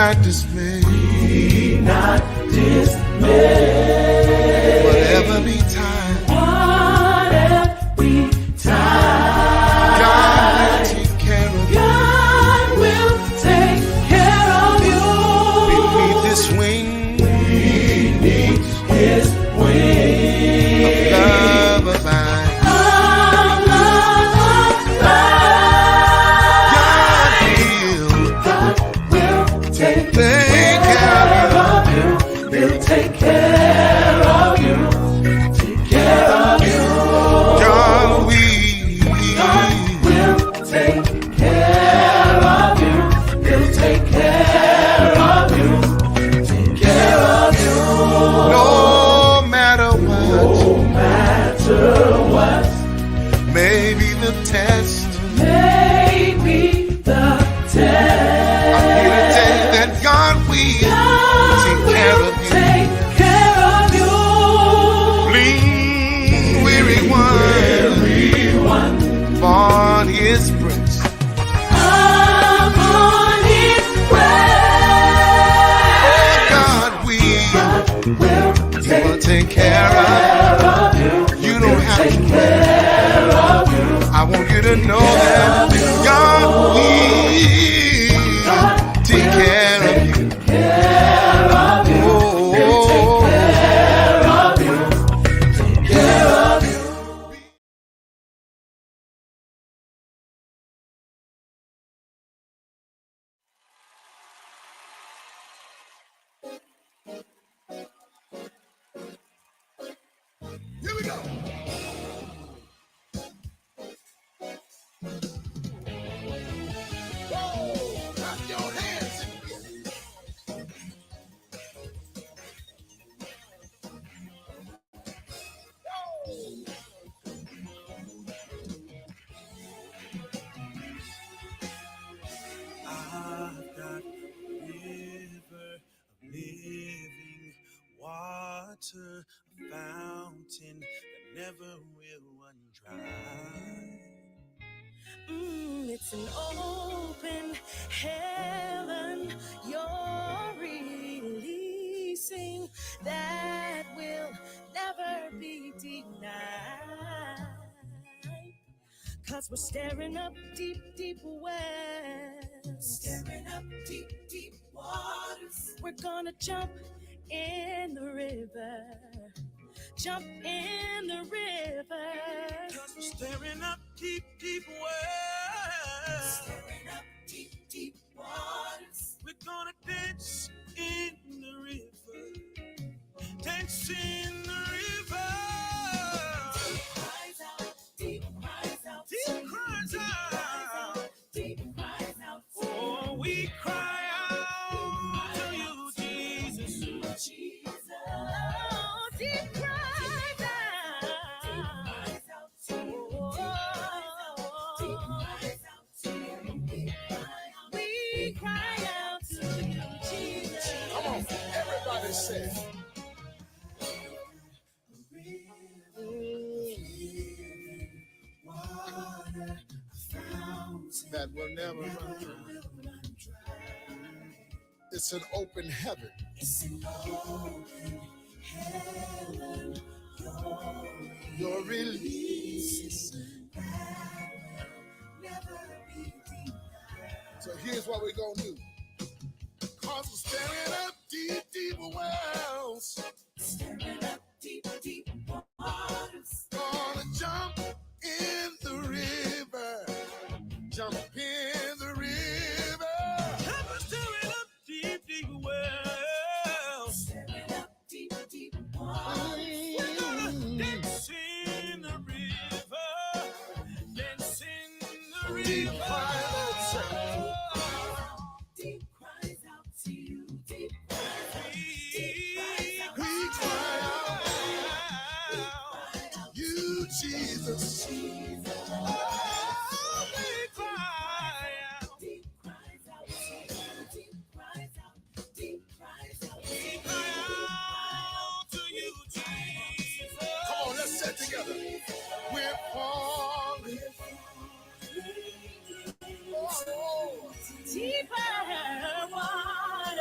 not dismayed. Be not dismayed. Whatever betide. Whatever betide. God will take care of you. God will take care of you. Beneath His wing. Beneath His wing. Of love abide. Take care of you. Take care of you. God will take care of you. He'll take care of you. Take care of you. No matter what. No matter what. Maybe the test. Maybe the test. I'm here to tell you that God will take care of you. Upon His breast. Upon His breast. God will take care of you. You don't have to care of you. I want you to know that God will take care of you. Here we go. Whoa, clap your hands. I've got a river of living water, a fountain that never will run dry. It's an open heaven you're releasing that will never be denied. 'Cause we're staring up deep, deep wells. Staring up deep, deep waters. We're gonna jump in the river. Jump in the river. 'Cause we're staring up deep, deep wells. Staring up deep, deep waters. We're gonna dance in the river. Dance in the river. Deep cries out, deep cries out. Deep cries out. Deep cries out. Oh, we cry out to you, Jesus. Jesus. Oh, deep cries out. Deep cries out to you. Deep cries out to you. We cry out to you, Jesus. Come on, everybody say. That will never run dry. It's an open heaven. It's an open heaven. Your release. Never be denied. So here's what we're going to do. 'Cause we're staring up deep, deep wells. Staring up deep, deep waters. Gonna jump in the river. Jump in the river. We're staring up deep, deep wells. Staring up deep, deep waters. We're gonna dance in the river. Dance in the river. Deep cries out. Deep cries out to you. Deep cries out. Deep cries out. We cry out. You, Jesus. Together, we're falling. Oh, Deeper water.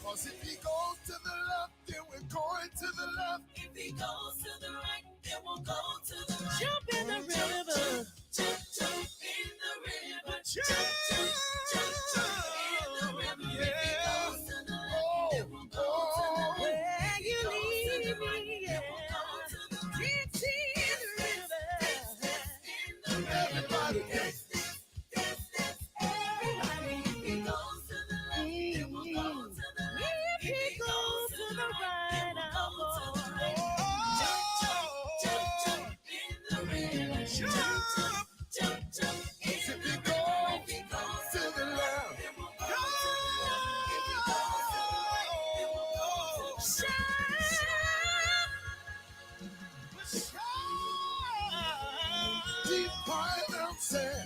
Cause if he goes to the left, then we're going to the left. If he goes to the right, then we'll go to the right. Jump in the river. Jump, jump in the river. Jump, Jump in the river. If he goes to the left, then we'll go to the right. Where you lead me, yeah. We'll go to the right. Dance in the river. In the river. everybody. Everybody. If he goes to the left, then we'll go to the right. If he goes to the right, I'll go. Jump in the river. Jump in If the he river. goes If he goes to the left, then we'll go to the left. If he goes to the right, then we'll go to the deep cries out, say,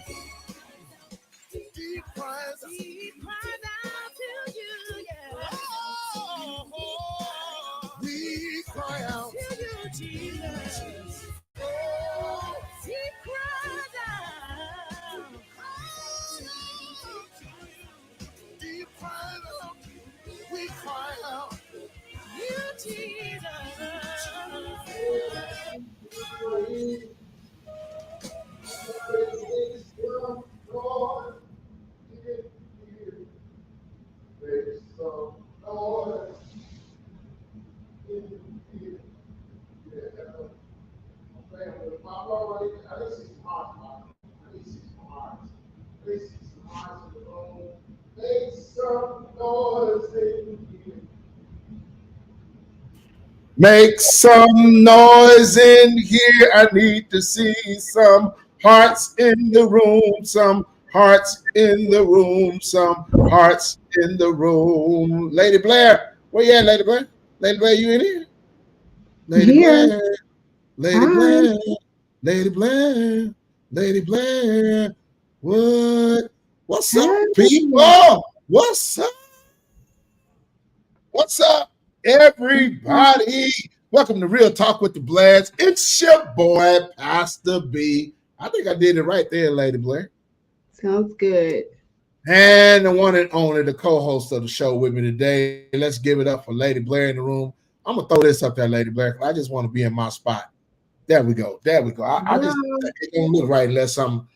deep cries out. He cries out to you, yeah. We cry out. To you, Jesus. He cries out. Deep cries out. We cry out. You, Jesus. Make some noise in here. I need to see some hearts in the room. Some hearts in the room. Some hearts in the room. Lady Blair, where you at, Lady Blair? Lady Blair, you in here? Lady Here. Blair. Lady Hi. Blair. Lady Blair. Lady Blair. What? What's up, Hey. people? What's up? What's up, everybody? Welcome to Real Talk with the Blairs. It's your boy, Pastor B. I think I did it right there, Lady Blair. Sounds good. And the one and only, the co-host of the show with me today. Let's give it up for Lady Blair in the room. I'm going to throw this up there, Lady Blair. I just want to be in my spot. There we go. There we go. I just, it don't look right unless I'm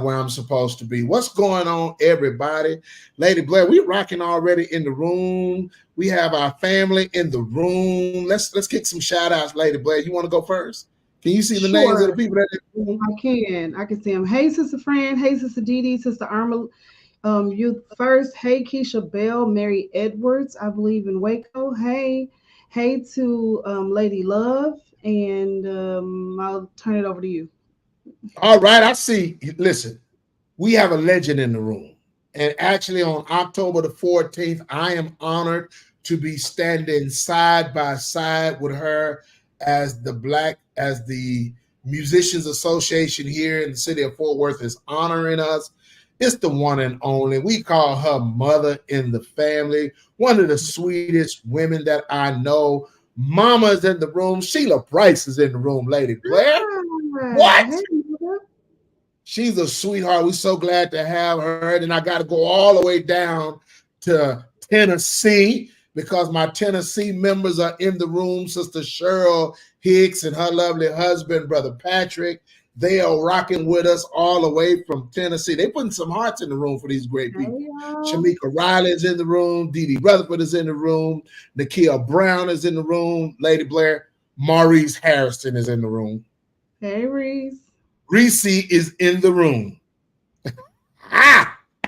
where I'm supposed to be. What's going on, everybody? Lady Blair, we rocking already in the room. We have our family in the room. Let's kick some shout outs, Lady Blair. You want to go first? Can you see the names of the people that are in the room? I can see them. Hey, Sister Fran. Hey, Sister Dee Dee. Sister Irma. You first. Hey, Keisha Bell. Mary Edwards, I believe in Waco. Hey to Lady Love. And I'll turn it over to you. All right, I see. Listen, we have a legend in the room. And actually on October the 14th, I am honored to be standing side by side with her as the Musicians Association here in the city of Fort Worth is honoring us. It's the one and only. We call her mother in the family, one of the sweetest women that I know. Mama's in the room. Sheila Price is in the room, Lady Blair. What? Hey, She's a sweetheart. We're so glad to have her. And I got to go all the way down to Tennessee because my Tennessee members are in the room. Sister Cheryl Hicks and her lovely husband, Brother Patrick. They are rocking with us all the way from Tennessee. They're putting some hearts in the room for these great people. hey, y'all. Shamika Riley is in the room. Dee Dee Rutherford is in the room. Nakia Brown is in the room. Lady Blair. Maurice Harrison is in the room. Hey, Reese. Reese is in the room.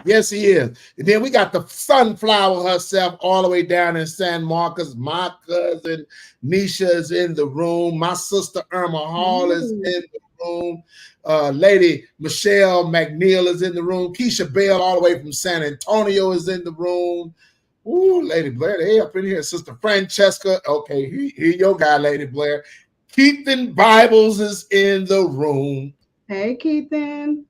Yes, he is. And then we got the sunflower herself all the way down in San Marcos. My cousin Nisha is in the room. My sister Irma Hall is in the room. Lady Michelle McNeil is in the room. Keisha Bell all the way from San Antonio is in the room. Ooh, Lady Blair, they up in here. Sister Francesca. Okay, here your guy, Lady Blair. Keithan Bibles is in the room. Hey, Keithan.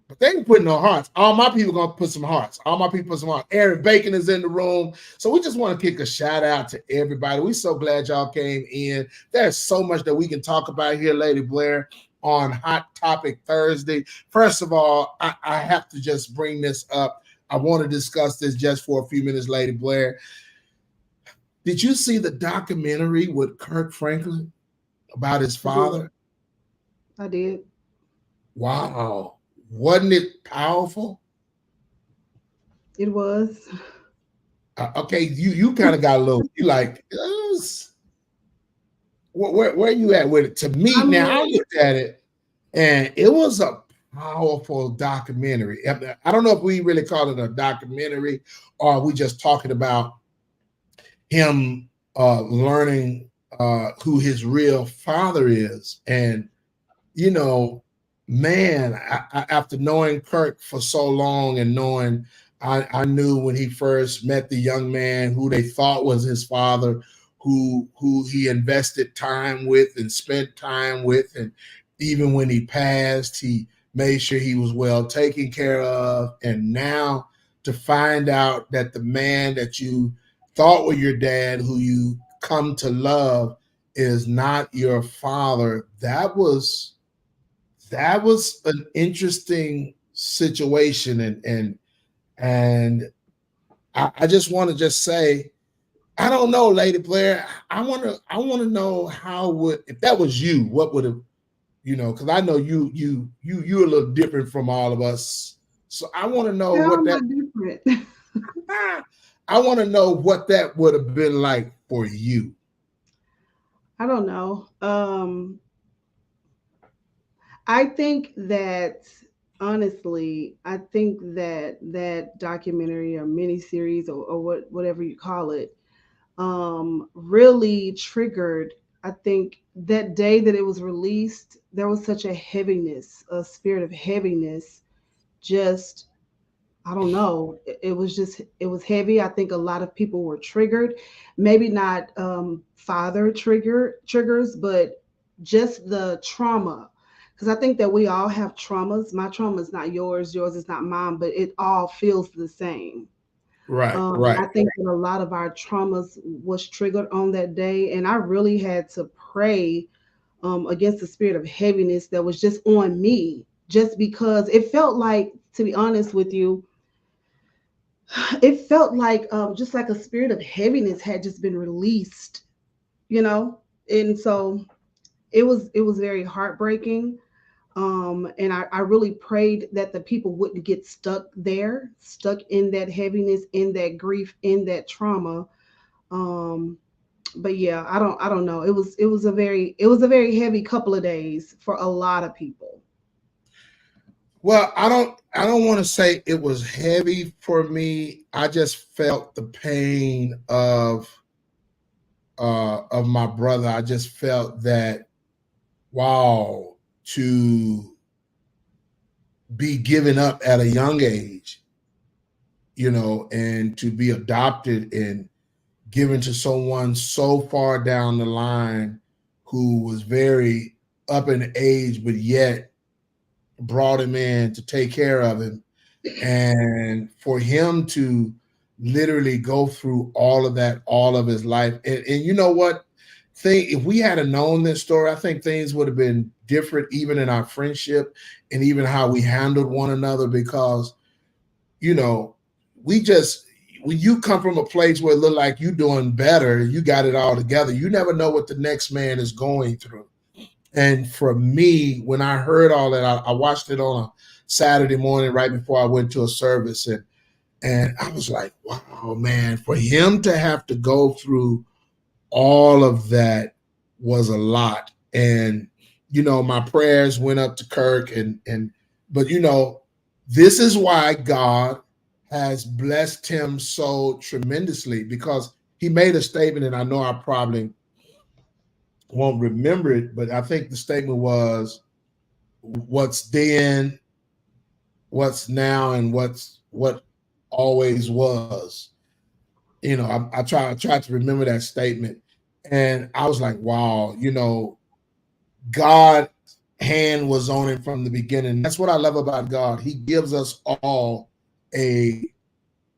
But they ain't putting no hearts. All my people gonna put some hearts. All my people put some hearts. Aaron Bacon is in the room. So we just want to kick a shout out to everybody. We're so glad y'all came in. There's so much that we can talk about here, Lady Blair, on Hot Topic Thursday. First of all, I have to just bring this up. I want to discuss this just for a few minutes, Lady Blair. Did you see the documentary with Kirk Franklin about his father? I did. Wow. Wasn't it powerful? It was. Okay, you kind of got a little. You like, where you at with it? To me, now I looked at it, and it was a powerful documentary. I don't know if we really call it a documentary, or we just talking about him learning who his real father is, and you know. Man, after knowing Kirk for so long and knowing, I knew when he first met the young man who they thought was his father, who he invested time with and spent time with, and even when he passed, he made sure he was well taken care of. And now to find out that the man that you thought was your dad, who you come to love, is not your father, that was an interesting situation, and I just want to just say, I don't know, Lady Blair. I want to know how would, if that was you, what would have, because I know you're a little different from all of us. So I want to know what that different. I want to know what that would have been like for you. I don't know. I think that honestly, I think that documentary or miniseries or whatever you call it, really triggered. I think that day that it was released, there was such a heaviness, a spirit of heaviness. Just, I don't know. It was heavy. I think a lot of people were triggered. Maybe not father triggers, but just the trauma, because I think that we all have traumas. My trauma is not yours is not mine, but it all feels the same. Right. I think that a lot of our traumas was triggered on that day, and I really had to pray against the spirit of heaviness that was just on me, just because it felt like, to be honest with you, it felt like just like a spirit of heaviness had just been released, and so it was very heartbreaking. And I really prayed that the people wouldn't get stuck in that heaviness, in that grief, in that trauma. But yeah, I don't know. It was a very heavy couple of days for a lot of people. Well, I don't want to say it was heavy for me. I just felt the pain of my brother. I just felt that, wow, to be given up at a young age, and to be adopted and given to someone so far down the line who was very up in age, but yet brought him in to take care of him. And for him to literally go through all of that, all of his life. And you know what? If we had known this story, I think things would have been different, even in our friendship and even how we handled one another, because, when you come from a place where it look like you doing better, you got it all together, you never know what the next man is going through. And for me, when I heard all that, I watched it on a Saturday morning right before I went to a service, and I was like, wow, man, for him to have to go through all of that was a lot. And, my prayers went up to Kirk, but this is why God has blessed him so tremendously, because he made a statement, and I know I probably won't remember it, but I think the statement was, what's then, what's now, and what always was. I tried to remember that statement, and I was like, wow, God hand was on it from the beginning. That's what I love about God. He gives us all a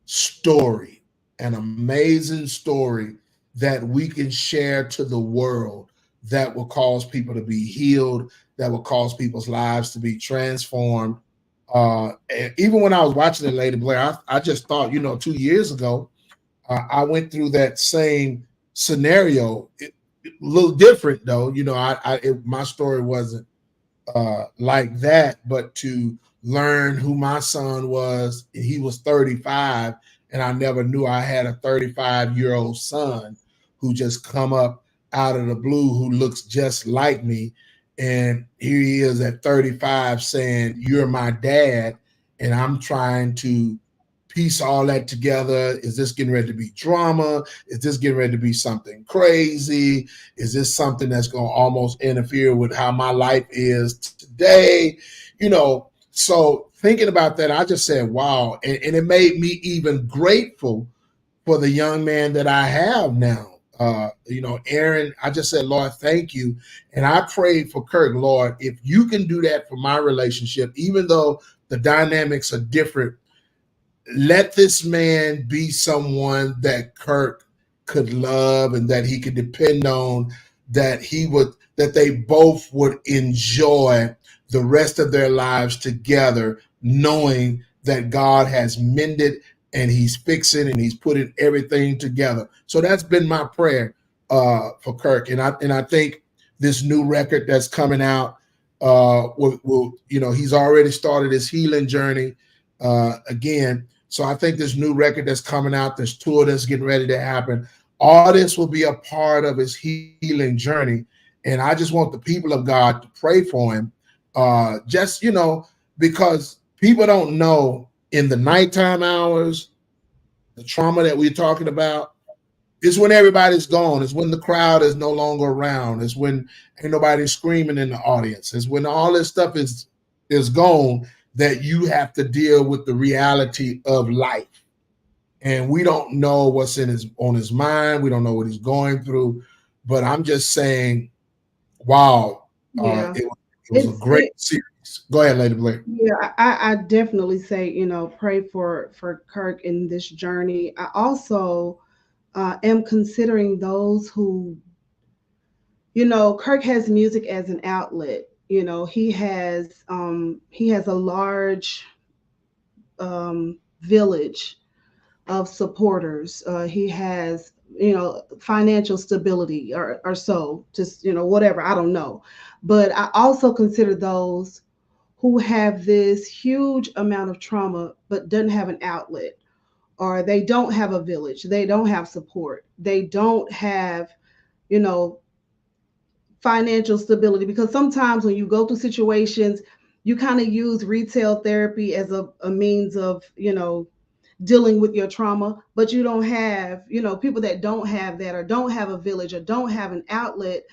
story, an amazing story that we can share to the world that will cause people to be healed, that will cause people's lives to be transformed. And even when I was watching it, Lady Blair, I just thought, 2 years ago, I went through that same scenario. A little different though. My story wasn't like that, but to learn who my son was, he was 35, and I never knew I had a 35-year-old son who just come up out of the blue, who looks just like me. And here he is at 35 saying, "You're my dad." And I'm trying to piece all that together. Is this getting ready to be drama? Is this getting ready to be something crazy? Is this something that's going to almost interfere with how my life is today? So thinking about that, I just said, wow. And it made me even grateful for the young man that I have now. Aaron, I just said, Lord, thank you. And I prayed for Kirk, Lord, if you can do that for my relationship, even though the dynamics are different, let this man be someone that Kirk could love and that he could depend on, that they both would enjoy the rest of their lives together, knowing that God has mended and he's fixing and he's putting everything together. So that's been my prayer for Kirk. And I think this new record that's coming out will he's already started his healing journey again. So I think this new record that's coming out, this tour that's getting ready to happen, all this will be a part of his healing journey. And I just want the people of God to pray for him. Because people don't know in the nighttime hours, the trauma that we're talking about is when everybody's gone. It's when the crowd is no longer around. It's when ain't nobody screaming in the audience. It's when all this stuff is gone that you have to deal with the reality of life. And we don't know what's on his mind. We don't know what he's going through. But I'm just saying, wow, Yeah. it was a great series. Go ahead, Lady Blair. Yeah, I definitely say, pray for Kirk in this journey. I also am considering those who, Kirk has music as an outlet. He has a large village of supporters. He has, financial stability or so, just, whatever, I don't know. But I also consider those who have this huge amount of trauma but doesn't have an outlet, or they don't have a village, they don't have support, they don't have, financial stability. Because sometimes when you go through situations, you kind of use retail therapy as a means of, dealing with your trauma, but you don't have, people that don't have that, or don't have a village, or don't have an outlet.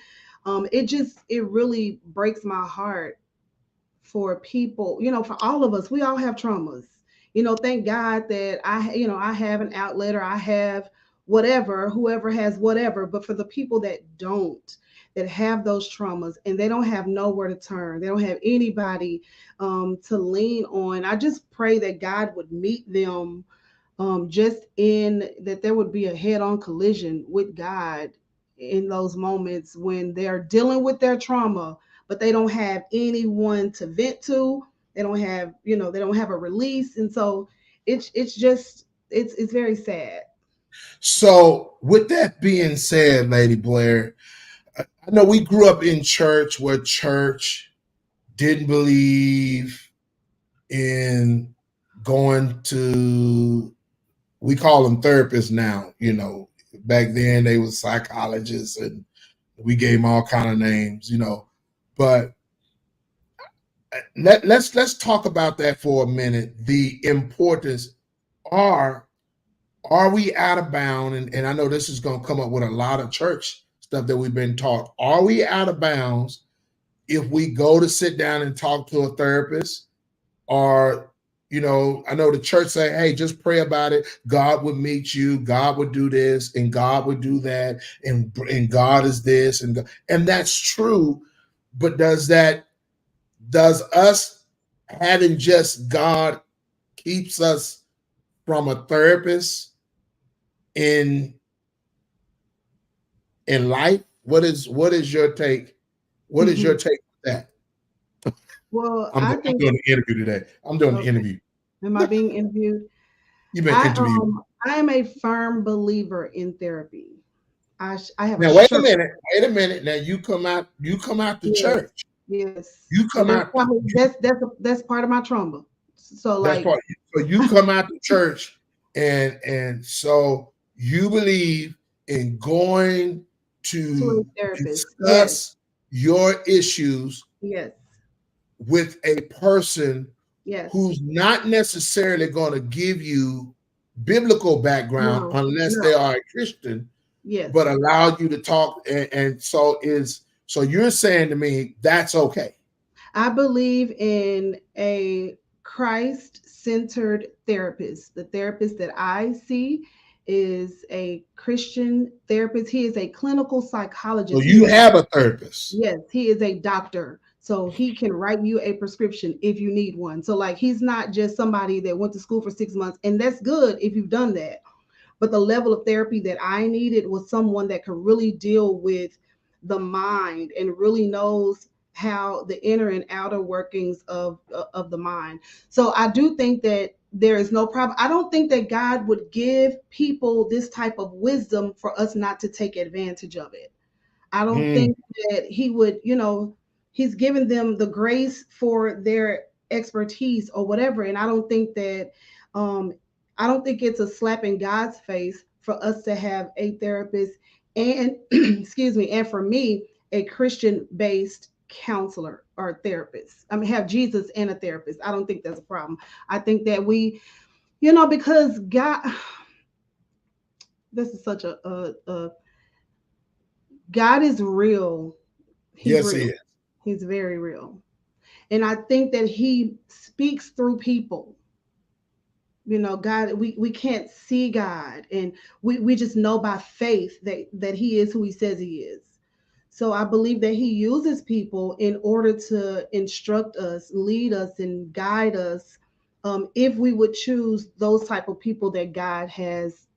It really breaks my heart for people, for all of us. We all have traumas. Thank God that I have an outlet, or I have whatever, whoever has whatever. But for the people that don't, that have those traumas, and they don't have nowhere to turn, they don't have anybody to lean on, I just pray that God would meet them, that there would be a head-on collision with God in those moments when they're dealing with their trauma, but they don't have anyone to vent to. They don't have, they don't have a release. And so it's very sad. So with that being said, Lady Blair, I know we grew up in church where church didn't believe in going to, we call them therapists now, back then they were psychologists and we gave them all kind of names, but let's talk about that for a minute. The importance, are we out of bounds? And I know this is going to come up with a lot of church stuff that we've been taught. Are we out of bounds if we go to sit down and talk to a therapist? Or, I know the church say, hey, just pray about it. God would meet you. God would do this and God would do that. And God is this. And that's true. But does that does us having just God keeps us from a therapist in life? What is your take? What is your take on that? Well, I'm I doing think. an interview today. I'm doing an Okay. interview. Am I being interviewed? You've been interviewed. I am a firm believer in therapy. I have a Now wait a shirt. minute. Wait a minute. Now you come out the Yes, church. yes, You and come out. that's part of my trauma. So That's like, part. So you come out the church, and so you believe in going to a to therapist. Yes, discuss your issues yes, with a person yes. who's not necessarily going to give you biblical background No, unless they no. are a Christian, Yes, but allow you to talk. And so you're saying to me that's okay. I believe in a Christ-centered therapist. The therapist that I see is a Christian therapist. He is a clinical So psychologist. you have a therapist. Yes, he is a doctor. So he can write you a prescription if you need one. So like he's not just somebody that went to school for 6 months, and that's good if you've done that. But the level of therapy that I needed was someone that could really deal with the mind and really knows how the inner and outer workings of the mind. So I do think that there is no problem. I don't think that God would give people this type of wisdom for us not to take advantage of it. I don't Mm. think that he would, he's given them the grace for their expertise or whatever. And um, I don't think it's a slap in God's face for us to have a therapist and, excuse me, and for me, a Christian based counselor or therapist. I mean, have Jesus and a therapist. I don't think that's a problem. I think that because God, this is such a God is real. He's Yes, real. he is. He's very real. And I think that he speaks through people. God, we can't see God, and we just know by faith that he is who he says he is. So I believe that he uses people in order to instruct us, lead us, and guide us, if we would choose those type of people that God has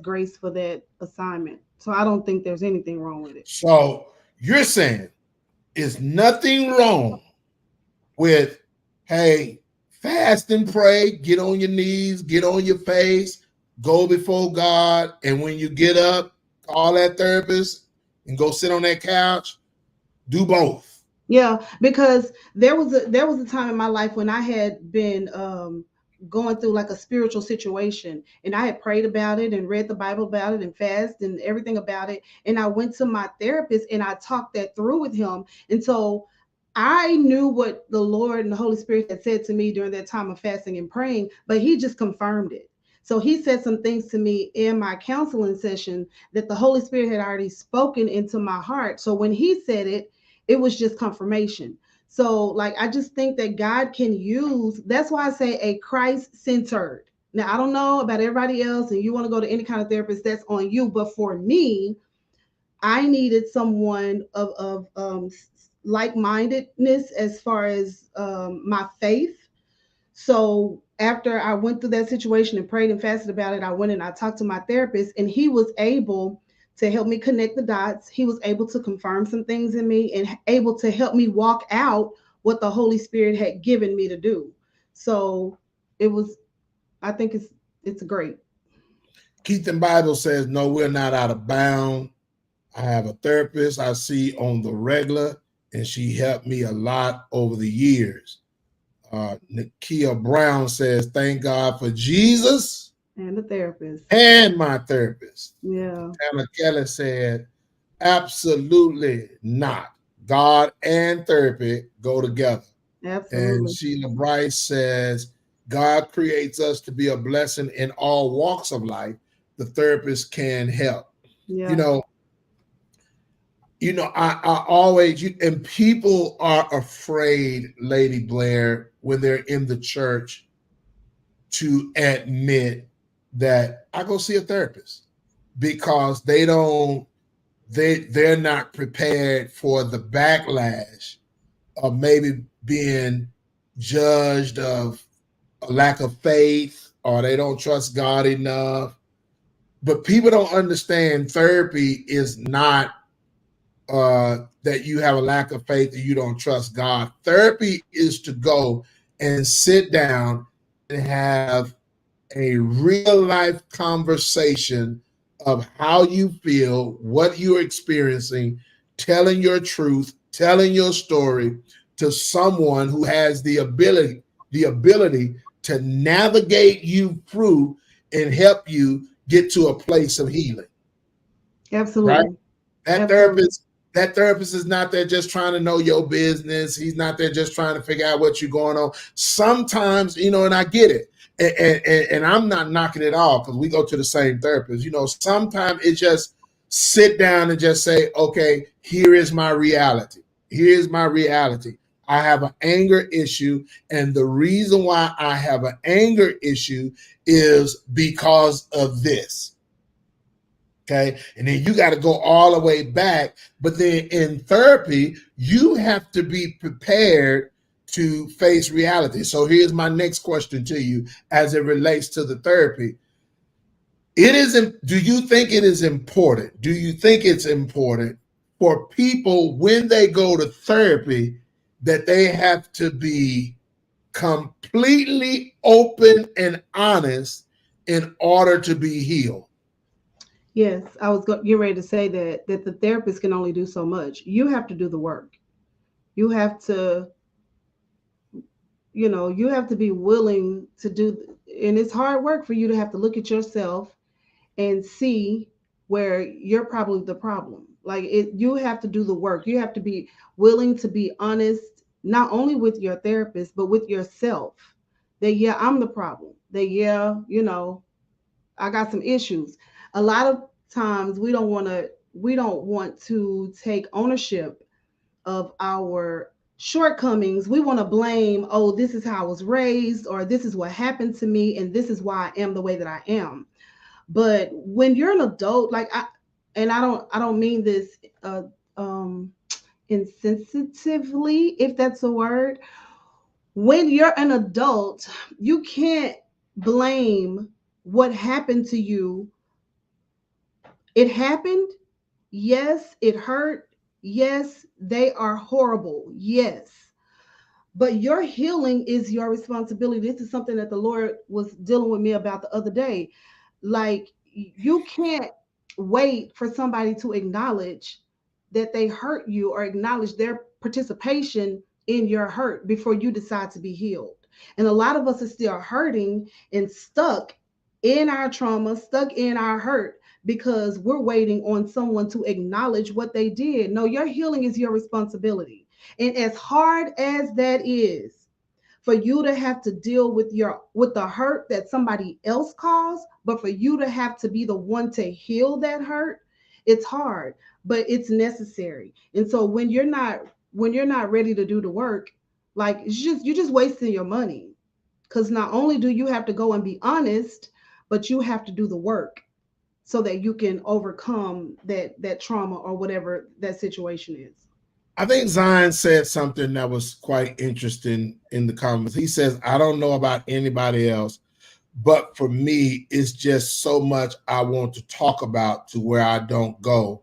grace for that assignment. So I don't think there's anything wrong with it. So you're saying is nothing wrong with, hey, fast and pray, get on your knees, get on your face, go before God, and when you get up, call that therapist and go sit on that couch. Do both. Yeah, because there was a time in my life when I had been going through like a spiritual situation, and I had prayed about it and read the Bible about it and fast and everything about it, and I went to my therapist and I talked that through with him. And so I knew what the Lord and the Holy Spirit had said to me during that time of fasting and praying, but he just confirmed it. So he said some things to me in my counseling session that the Holy Spirit had already spoken into my heart. So when he said it, it was just confirmation. So like I just think that God can use, that's why I say a Christ-centered. Now I don't know about everybody else, and you want to go to any kind of therapist, that's on you. But for me, I needed someone of like-mindedness as far as my faith. So after I went through that situation and prayed and fasted about it, I went and I talked to my therapist, and he was able to help me connect the dots. He was able to confirm some things in me and able to help me walk out what the Holy Spirit had given me to do. So it was, I think it's great. Keith Bible says, no, we're not out of bound. I have a therapist I see on the regular, and she helped me a lot over the years. Nakia Brown says, thank God for Jesus And the therapist. and my therapist. Yeah. Tanner Kelly said, absolutely not. God and therapy go together. Absolutely. And Sheila Bryce says, God creates us to be a blessing in all walks of life. The therapist can help. Yeah. I always, and people are afraid, Lady Blair, when they're in the church to admit that I go see a therapist, because they're not prepared for the backlash of maybe being judged of a lack of faith, or they don't trust God enough. But people don't understand therapy is not that you have a lack of faith or you don't trust God. Therapy is to go and sit down and have a real life conversation of how you feel, what you're experiencing, telling your truth, telling your story to someone who has the ability to navigate you through and help you get to a place of healing. Absolutely. Right? That Absolutely. therapist is not there just trying to know your business. He's not there just trying to figure out what you're going on. Sometimes, and I get it. And I'm not knocking it off because we go to the same therapist. Sometimes it's just sit down and just say, okay, here is my reality. Here's my reality. I have an anger issue. And the reason why I have an anger issue is because of this. Okay. And then you got to go all the way back. But then in therapy, you have to be prepared to face reality. So here's my next question to you as it relates to the therapy. Do you think it is important? Do you think it's important for people when they go to therapy that they have to be completely open and honest in order to be healed? Yes, I was getting ready to say that the therapist can only do so much. You have to do the work. You have to, you have to be willing to do, and it's hard work for you to have to look at yourself and see where you're probably the problem. Like you have to do the work. You have to be willing to be honest, not only with your therapist, but with yourself. That yeah, I'm the problem. That yeah, I got some issues. A lot of times we don't want to take ownership of our shortcomings. We want to blame, oh, this is how I was raised, or this is what happened to me, and this is why I am the way that I am. But when you're an adult, I don't mean this insensitively, if that's a word. When you're an adult, you can't blame what happened to you. It happened. Yes, it hurt. Yes, they are horrible. Yes. But your healing is your responsibility. This is something that the Lord was dealing with me about the other day. Like, you can't wait for somebody to acknowledge that they hurt you or acknowledge their participation in your hurt before you decide to be healed. And a lot of us are still hurting and stuck in our trauma, stuck in our hurt because we're waiting on someone to acknowledge what they did. No, your healing is your responsibility. And as hard as that is, for you to have to deal with the hurt that somebody else caused, but for you to have to be the one to heal that hurt, it's hard, but it's necessary. And so when you're not ready to do the work, like you're just wasting your money. Because not only do you have to go and be honest, but you have to do the work so that you can overcome that trauma or whatever that situation is. I think Zion said something that was quite interesting in the comments. He says, I don't know about anybody else, but for me, it's just so much I want to talk about to where I don't go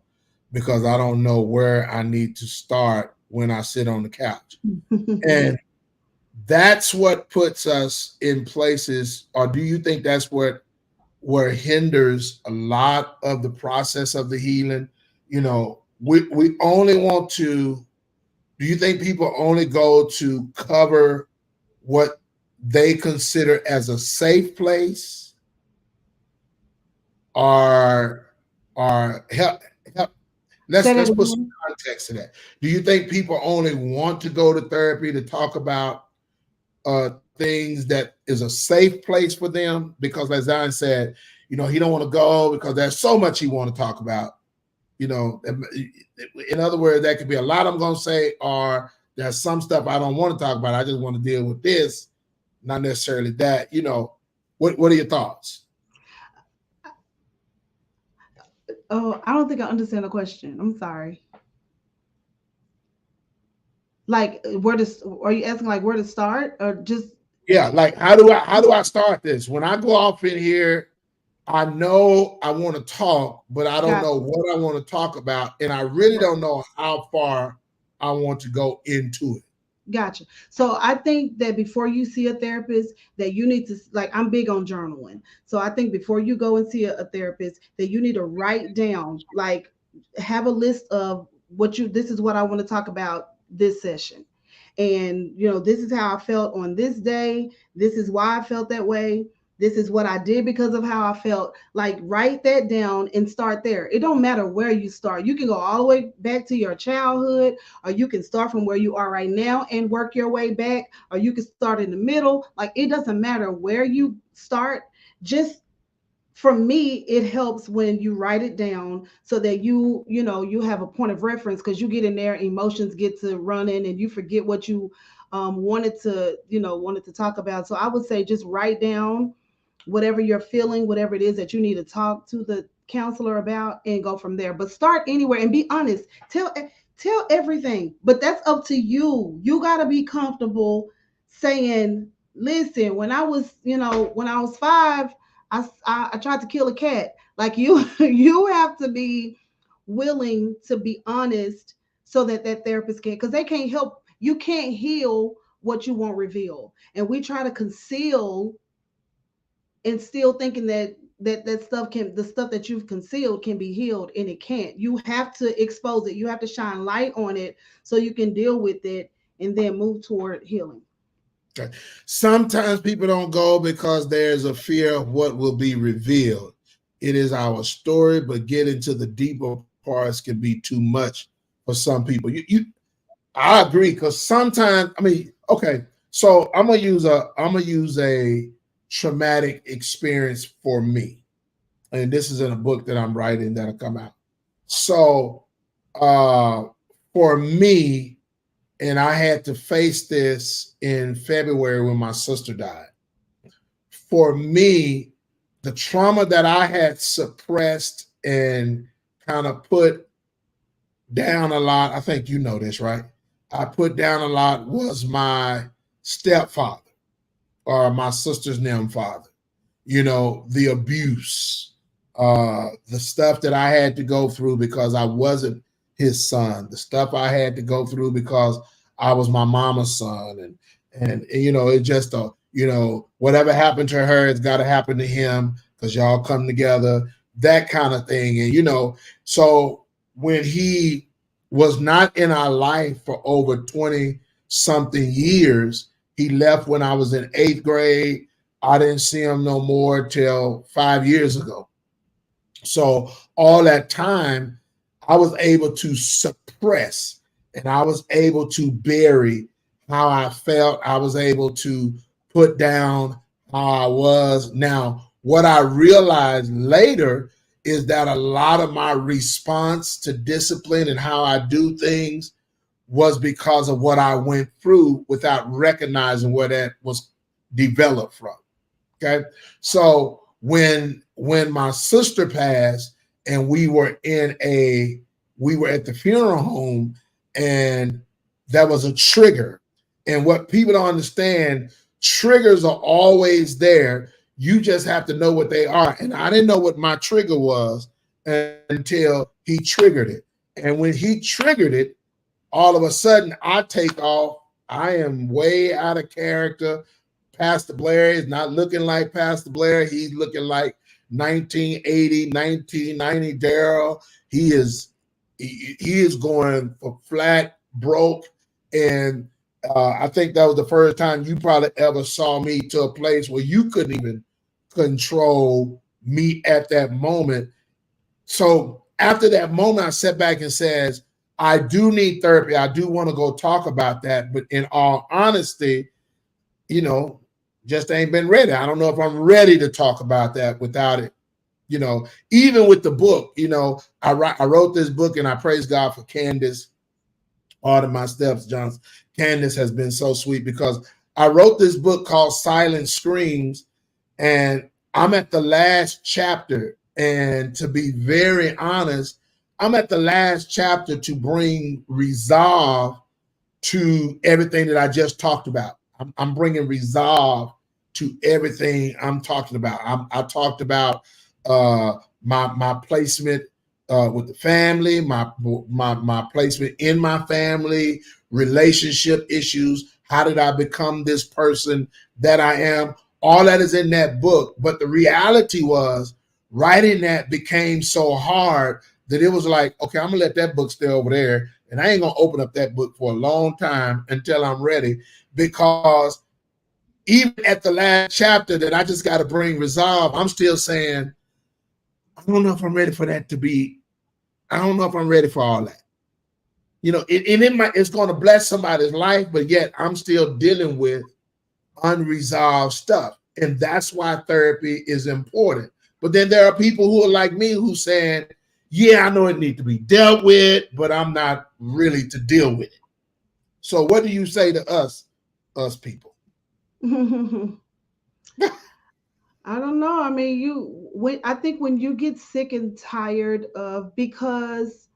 because I don't know where I need to start when I sit on the couch. And that's what puts us in places, or do you think that's where hinders a lot of the process of the healing? We only want to, do you think people only go to cover what they consider as a safe place, or help let's put some context to that. Do you think people only want to go to therapy to talk about things that is a safe place for them? Because as Zion said, he don't want to go because there's so much he want to talk about. In other words, that could be a lot I'm going to say, or there's some stuff I don't want to talk about. I just want to deal with this, not necessarily that. What are your thoughts? Oh, I don't think I understand the question. I'm sorry. Like where to? Are you asking like where to start, or just? Yeah, like how do I start this? When I go off in here, I know I want to talk, but I don't know Gotcha. what I want to talk about, and I really don't know how far I want to go into it. Gotcha. So I think that before you see a therapist, that you need to, like, I'm big on journaling. So I think before you go and see a therapist, that you need to write down, like, have a list of this is what I want to talk about this session. And, this is how I felt on this day. This is why I felt that way. This is what I did because of how I felt. Like, write that down and start there. It don't matter where you start. You can go all the way back to your childhood, or you can start from where you are right now and work your way back, or you can start in the middle. Like, it doesn't matter where you start. Just, for me, it helps when you write it down so that you have a point of reference, because you get in there, emotions get to running, and you forget what you wanted to talk about. So I would say just write down whatever you're feeling, whatever it is that you need to talk to the counselor about, and go from there. But start anywhere and be honest. Tell everything, but that's up to you. You got to be comfortable saying, listen, when I was 5, I tried to kill a cat. Like, you have to be willing to be honest, so that therapist can, because they can't help. You can't heal what you won't reveal, and we try to conceal, and still thinking that stuff can the stuff that you've concealed can be healed, and it can't. You have to expose it. You have to shine light on it so you can deal with it and then move toward healing. Okay. Sometimes people don't go because there's a fear of what will be revealed. It is our story, but getting to the deeper parts can be too much for some people. I agree, because sometimes, okay, so I'm gonna use a traumatic experience for me, and this is in a book that I'm writing that'll come out. So for me, and I had to face this in February when my sister died. For me, the trauma that I had suppressed and kind of put down a lot, I think you know this, right? I put down a lot was my stepfather, or my sister's name father. The abuse, the stuff that I had to go through because I wasn't his son, the stuff I had to go through because I was my mama's son, and it just whatever happened to her, it's got to happen to him because y'all come together, that kind of thing. And so when he was not in our life for over 20 something years, he left when I was in 8th grade. I didn't see him no more till 5 years ago. So all that time, I was able to suppress, and I was able to bury how I felt. I was able to put down how I was. Now, what I realized later is that a lot of my response to discipline and how I do things was because of what I went through without recognizing where that was developed from. Okay. So when my sister passed and we were at the funeral home, and that was a trigger. And what people don't understand, triggers are always there. You just have to know what they are. And I didn't know what my trigger was until he triggered it. And when he triggered it, all of a sudden I take off. I am way out of character. Pastor Blair is not looking like Pastor Blair. He's looking like 1980, 1990 Daryl. He is going for flat, broke. And I think that was the first time you probably ever saw me to a place where you couldn't even control me at that moment. So after that moment, I sat back and says, I do need therapy. I do want to go talk about that. But in all honesty, just ain't been ready. I don't know if I'm ready to talk about that without it. Even with the book, I wrote this book, and I praise God for Candace, All of My Steps, Johnson. Candace has been so sweet, because I wrote this book called Silent Screams, and I'm at the last chapter. And to be very honest, I'm at the last chapter to bring resolve to everything that I just talked about. I'm bringing resolve to everything I'm talking about. I talked about my placement with the family, my placement in my family, relationship issues. How did I become this person that I am? All that is in that book. But the reality was, writing that became so hard that it was like, okay, I'm gonna let that book stay over there, and I ain't gonna open up that book for a long time until I'm ready, because even at the last chapter that I just got to bring resolve, I'm still saying, I don't know if I'm ready for that to be, I don't know if I'm ready for all that. You know, it's going to bless somebody's life, but yet I'm still dealing with unresolved stuff. And that's why therapy is important. But then there are people who are like me who saying, yeah, I know it needs to be dealt with, but I'm not really to deal with it. So what do you say to us people? I don't know. I mean, I think when you get sick and tired of, because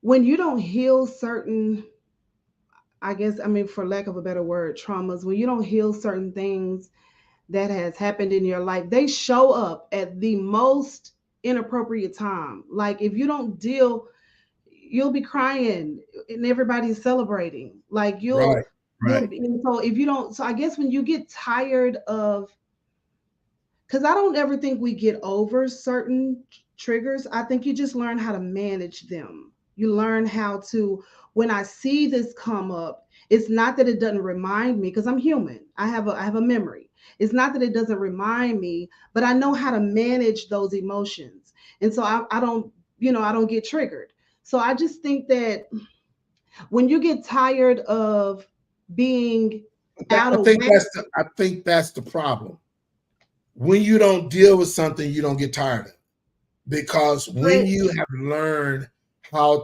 when you don't heal certain, I guess, I mean, for lack of a better word, traumas, when you don't heal certain things that has happened in your life, they show up at the most inappropriate time. Like if you don't deal, you'll be crying and everybody's celebrating. Like Right. and so if you don't, so I guess when you get tired of, because I don't ever think we get over certain triggers. I think you just learn how to manage them. You learn how to, when I see this come up, it's not that it doesn't remind me, because I'm human. I have a memory. It's not that it doesn't remind me, but I know how to manage those emotions. And so I don't, I don't get triggered. So I just think that when you get tired of being out of whack, I think that's the problem. When you don't deal with something, you don't get tired of it. Because when you have learned how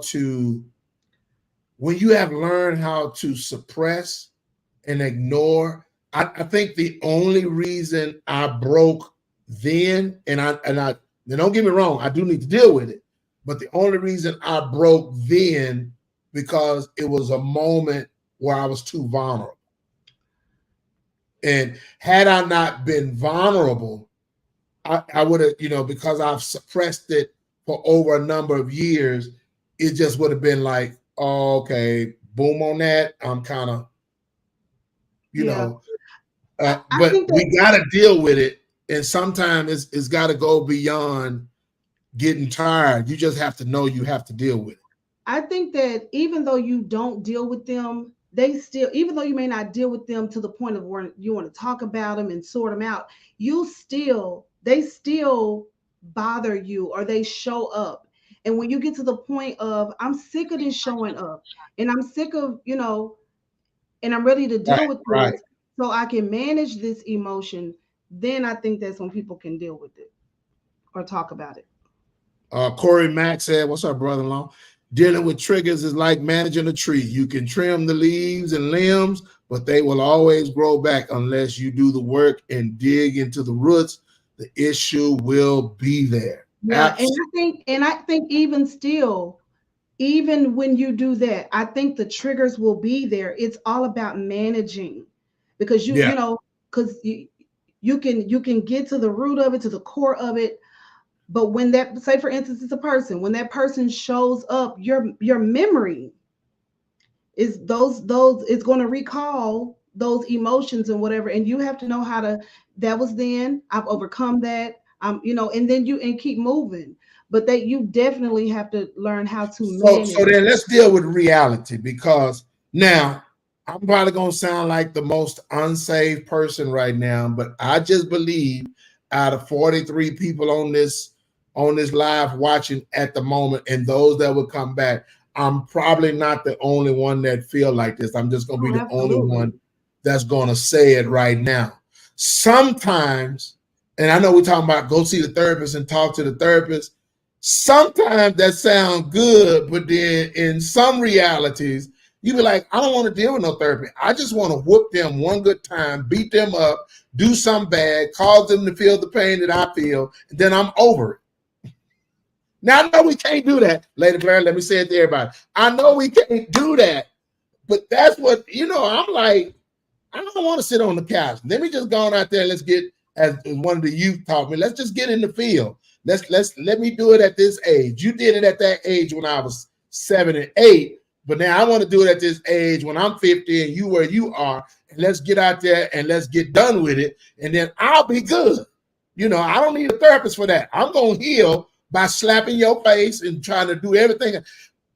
to suppress and ignore, I think the only reason I broke then, and I don't get me wrong, I do need to deal with it, but the only reason I broke then because it was a moment where I was too vulnerable. And had I not been vulnerable, I would have, because I've suppressed it for over a number of years, it just would have been like, oh, okay, boom on that. I'm kind of, but we got to deal with it. And sometimes it's got to go beyond getting tired. You just have to know you have to deal with it. I think that even though you don't deal with them, they still, even though you may not deal with them to the point of where you want to talk about them and sort them out, they still bother you, or they show up. And when you get to the point of, I'm sick of this showing up, and I'm sick of, and I'm ready to deal with this so I can manage this emotion, then I think that's when people can deal with it or talk about it. Corey Mack said, what's up, brother-in-law? Dealing with triggers is like managing a tree. You can trim the leaves and limbs, but they will always grow back unless you do the work and dig into the roots. The issue will be there. Yeah, and I think even still, even when you do that, I think the triggers will be there. It's all about managing, because you can get to the root of it, to the core of it. But when that, say for instance, it's a person, when that person shows up, your memory is it's going to recall those emotions and whatever, and you have to know how to, that was then, I've overcome that, and then and keep moving. But you definitely have to learn how to manage. So then let's deal with reality, because now I'm probably going to sound like the most unsaved person right now, but I just believe out of 43 people on this live watching at the moment, and those that will come back, I'm probably not the only one that feel like this. I'm just going to be the only one that's going to say it right now. Sometimes, and I know we're talking about go see the therapist and talk to the therapist. Sometimes that sounds good, but then in some realities, you be like, I don't want to deal with no therapy. I just want to whoop them one good time, beat them up, do something bad, cause them to feel the pain that I feel, and then I'm over it. Now, I know we can't do that. Lady Claire, let me say it to everybody. I know we can't do that, But that's what, I'm like, I don't want to sit on the couch. Let me just go on out there. Let's get, as one of the youth taught me, let's just get in the field. Let me do it at this age. You did it at that age when I was 7 and 8, but now I want to do it at this age when I'm 50 and you where you are. And let's get out there and let's get done with it. And then I'll be good. I don't need a therapist for that. I'm going to heal by slapping your face and trying to do everything.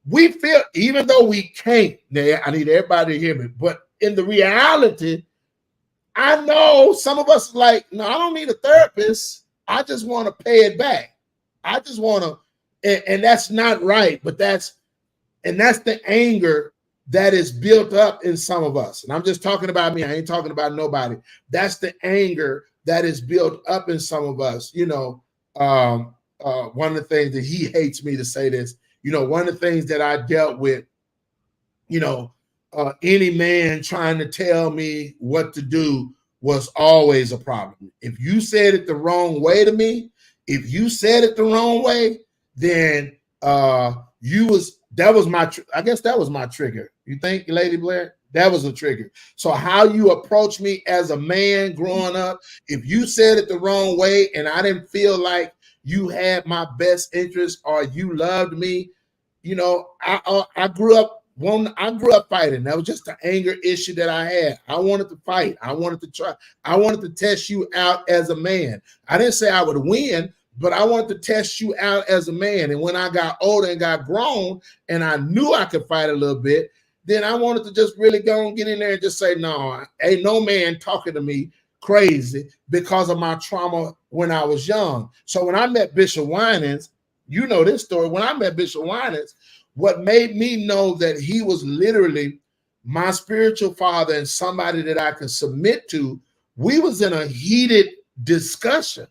We feel, even though we can't, now I need everybody to hear me, but in the reality, I know some of us like, no, I don't need a therapist. I just want to pay it back. I just want to, and that's not right, but that's the anger that is built up in some of us. And I'm just talking about me. I ain't talking about nobody. That's the anger that is built up in some of us. One of the things that he hates me to say this, one of the things that I dealt with, any man trying to tell me what to do was always a problem. If you said it the wrong way to me, then I guess that was my trigger. You think, Lady Blair? That was a trigger. So how you approach me as a man growing up, if you said it the wrong way and I didn't feel like you had my best interest or you loved me, I grew up fighting. That was just the anger issue that I had. I wanted to fight. I wanted to try. I wanted to test you out as a man. I didn't say I would win, but I wanted to test you out as a man. And when I got older and got grown and I knew I could fight a little bit, then I wanted to just really go and get in there and just say, no, ain't no man talking to me crazy because of my trauma when I was young. So when I met Bishop Winans, you know this story. When I met Bishop Winans, what made me know that he was literally my spiritual father and somebody that I could submit to, we was in a heated discussion.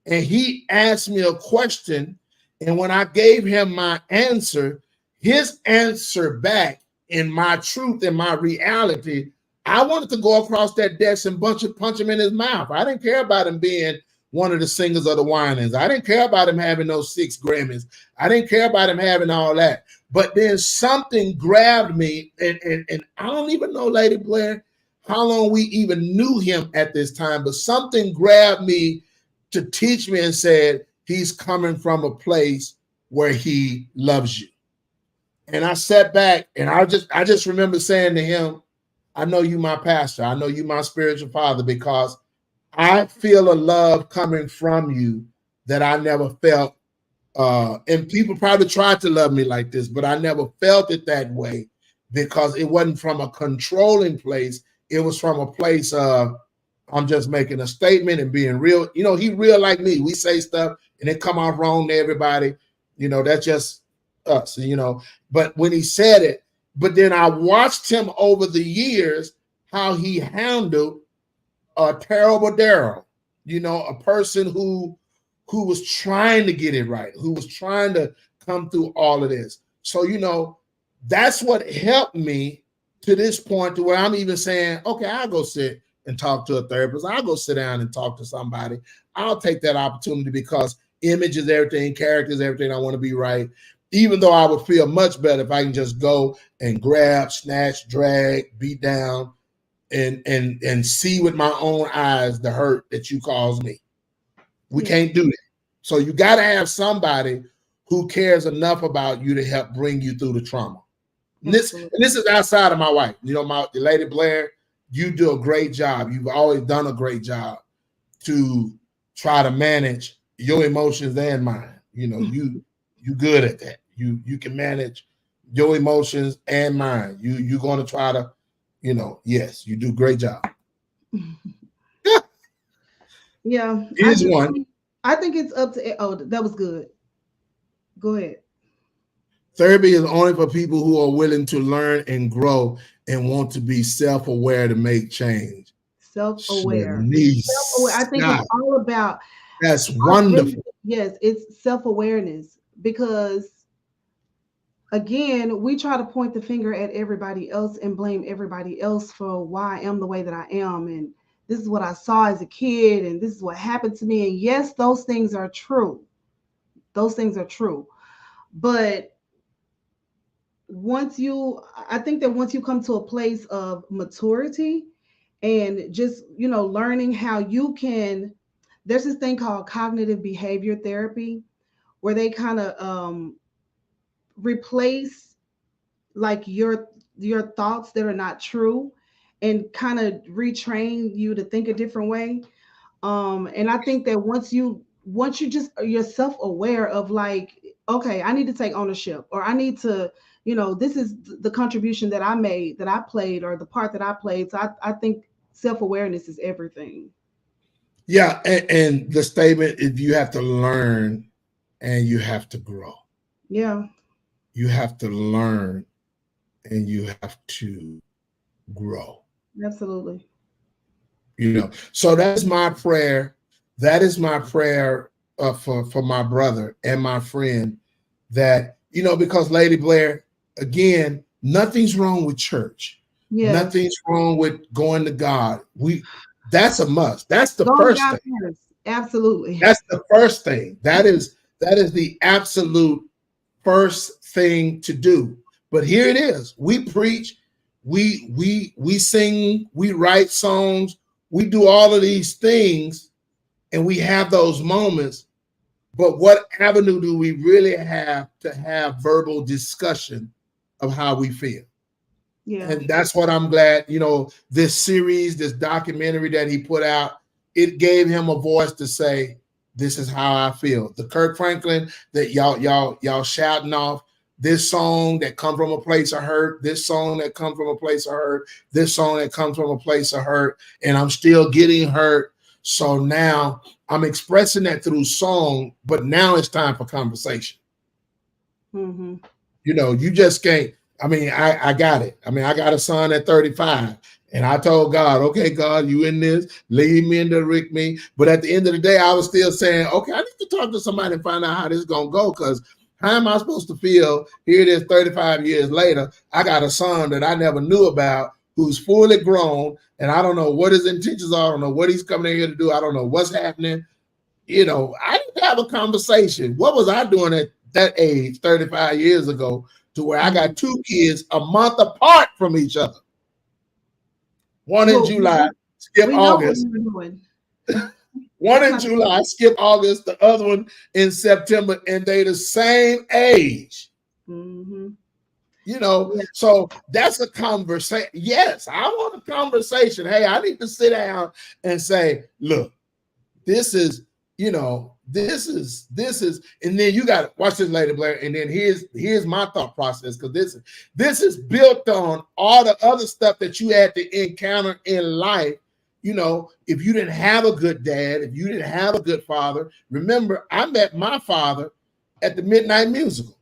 And he asked me a question. And when I gave him my answer, his answer back in my truth and my reality, I wanted to go across that desk and punch him in his mouth. I didn't care about him being one of the singers of the Winans. I didn't care about him having those 6 Grammys. I didn't care about him having all that. But then something grabbed me, and I don't even know, Lady Blair, how long we even knew him at this time, but something grabbed me to teach me and said, he's coming from a place where he loves you. And I sat back and I just remember saying to him, I know you my pastor. I know you my spiritual father because I feel a love coming from you that I never felt. And people probably tried to love me like this, but I never felt it that way because it wasn't from a controlling place. It was from a place of, I'm just making a statement and being real. He real like me. We say stuff and it come out wrong to everybody. That's just us, But when he said it, but then I watched him over the years, how he handled a terrible Daryl, a person who was trying to get it right, who was trying to come through all of this. So, that's what helped me to this point to where I'm even saying, okay, I'll go sit and talk to a therapist. I'll go sit down and talk to somebody. I'll take that opportunity because image is everything, character is everything. I want to be right. Even though I would feel much better if I can just go and grab, snatch, drag, beat down, and see with my own eyes the hurt that you caused me. We can't do that. So you got to have somebody who cares enough about you to help bring you through the trauma. And this is outside of my wife. My Lady Blair, you do a great job. You've always done a great job to try to manage your emotions and mine. You good at that. You can manage your emotions and mine. You're going to try to, yes, you do a great job. Yeah. Here's one. I think it's up to, that was good. Go ahead. Therapy is only for people who are willing to learn and grow and want to be self-aware to make change. Self-aware. I think it's all about. That's wonderful. Yes, it's self-awareness because, again, we try to point the finger at everybody else and blame everybody else for why I am the way that I am. And this is what I saw as a kid. And this is what happened to me. And yes, those things are true. But I think that once you come to a place of maturity and just, learning how you can, there's this thing called cognitive behavior therapy where they kind of replace like your thoughts that are not true and kind of retrain you to think a different way. And I think that once you just you're self-aware of like, okay, I need to take ownership, or I need to, this is the contribution that I made, that I played, or the part that I played. So I think self-awareness is everything. Yeah, and the statement is you have to learn and you have to grow. Yeah, You have to learn and you have to grow. absolutely. So that's my prayer. That is my prayer for my brother and my friend, that because Lady Blair, again, nothing's wrong with church. Yeah. Nothing's wrong with going to God. That's a must. That's the Go first God thing. first. Absolutely. That's the first thing. That is the absolute first thing to do. But here it is. We preach, we sing, we write songs, we do all of these things, and we have those moments. But what avenue do we really have to have verbal discussion of how we feel? Yeah. And that's what I'm glad, this series, this documentary that he put out, it gave him a voice to say, this is how I feel. The Kirk Franklin that y'all shouting off, this song that come from a place of hurt, this song that come from a place of hurt, this song that comes from a place of hurt, and I'm still getting hurt. So now I'm expressing that through song, but now it's time for conversation. Mm-hmm. You just can't. I got it. I got a son at 35, and I told God, okay, God, you in this, lead me and direct me. But at the end of the day, I was still saying, okay, I need to talk to somebody and find out how this is going to go, because how am I supposed to feel? Here it is 35 years later. I got a son that I never knew about who's fully grown, and I don't know what his intentions are. I don't know what he's coming in here to do. I don't know what's happening. I need to have a conversation. What was I doing at that age 35 years ago to where I got two kids a month apart from each other? One in July, skip August. One in July, skip August. The other one in September, and they the same age. Mm-hmm. So that's a conversation. Yes, I want a conversation. Hey, I need to sit down and say, look, this is, and then you got to watch this, Lady Blair. And then here's my thought process, because this is built on all the other stuff that you had to encounter in life. If you didn't have a good dad, if you didn't have a good father, remember, I met my father at the Midnight Musical.